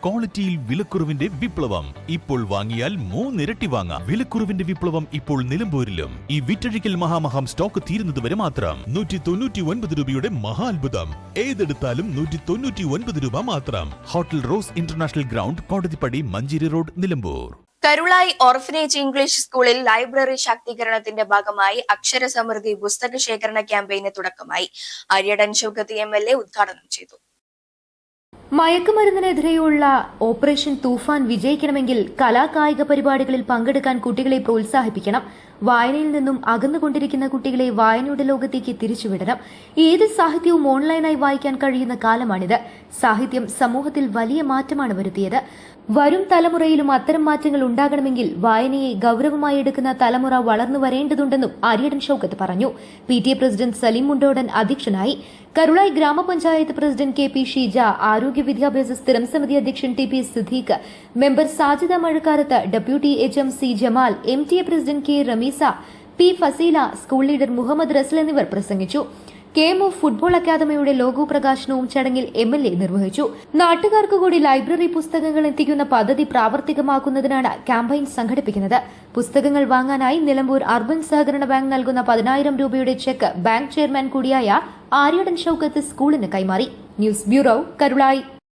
ക്വാളിറ്റിയിൽ വിലക്കുറവിന്റെ വിപ്ലവം. ഇപ്പോൾ വാങ്ങിയാൽ 3 ഇരട്ടി വാങ്ങാം. വിലക്കുറവിന്റെ വിപ്ലവം ഇപ്പോൾ നിലമ്പൂരിലും. ഈ വിറ്റഴിക്കൽ മഹാമഹം സ്റ്റോക്ക് തീരുന്നതുവരെ മാത്രം. 199 രൂപയുടെ മഹാത്ഭുതം. ഏതെടുത്താലും 199 രൂപ മാത്രം. Hotel Rose International ground, Kodathippadi, Manjeri road, Nilambur. Karulai orphanage English സ്കൂളിൽ ലൈബ്രറി ശാക്തീകരണത്തിന്റെ ഭാഗമായി അക്ഷരസമൃദ്ധി പുസ്തക ശേഖരണ ക്യാമ്പയിന് തുടക്കമായി. അരിയടൻ ഷൗക്കത്ത് MLA ഉദ്ഘാടനം ചെയ്തു. മയക്കുമരുന്നിനെതിരെയുള്ള ഓപ്പറേഷൻ തൂഫാൻ വിജയിക്കണമെങ്കിൽ കലാകായിക പരിപാടികളിൽ പങ്കെടുക്കാൻ കുട്ടികളെ പ്രോത്സാഹിപ്പിക്കണം. വായനയിൽ നിന്നും അകന്നുകൊണ്ടിരിക്കുന്ന കുട്ടികളെ വായനയുടെ ലോകത്തേക്ക് തിരിച്ചുവിടണം. ഏത് സാഹിത്യവും ഓൺലൈനായി വായിക്കാൻ കഴിയുന്ന കാലമാണിത്. സാഹിത്യം സമൂഹത്തിൽ വലിയ മാറ്റമാണ് വരുത്തിയത്. വരും തലമുറയിലും അത്തരം മാറ്റങ്ങൾ ഉണ്ടാകണമെങ്കിൽ വായനയെ ഗൌരവമായി എടുക്കുന്ന തലമുറ വളർന്നു വരേണ്ടതുണ്ടെന്നും അരിയടൻ ഷൗക്കത്ത് പറഞ്ഞു. PTA പ്രസിഡന്റ് സലീം മുണ്ടോടൻ അധ്യക്ഷനായി. കരുളായി ഗ്രാമപഞ്ചായത്ത് പ്രസിഡന്റ് KP ഷീജ, ആരോഗ്യ വിദ്യാഭ്യാസ സ്ഥിരം സമിതി അധ്യക്ഷൻ TP Siddique, member Sajida Mazhakkarath, deputy HMC Jamal, MTA president K Rameesa, P Faseela, school leader Muhammad Rasal എന്നിവർ പ്രസംഗിച്ചു. KMO ഫുട്ബോൾ അക്കാദമിയുടെ ലോഗോ പ്രകാശനവും ചടങ്ങിൽ MLA നിർവഹിച്ചു. നാട്ടുകാർക്ക് കൂടി ലൈബ്രറി പുസ്തകങ്ങൾ എത്തിക്കുന്ന പദ്ധതി പ്രാവർത്തികമാക്കുന്നതിനാണ് ക്യാമ്പയിൻ സംഘടിപ്പിക്കുന്നത്. പുസ്തകങ്ങൾ വാങ്ങാനായി നിലമ്പൂർ അർബൻ സഹകരണ ബാങ്ക് നൽകുന്ന 10,000 രൂപയുടെ ചെക്ക് ബാങ്ക് ചെയർമാൻ കൂടിയായ ആര്യടൻ ഷൗക്കത്ത് സ്കൂളിന് കൈമാറി. News bureau, Karulai.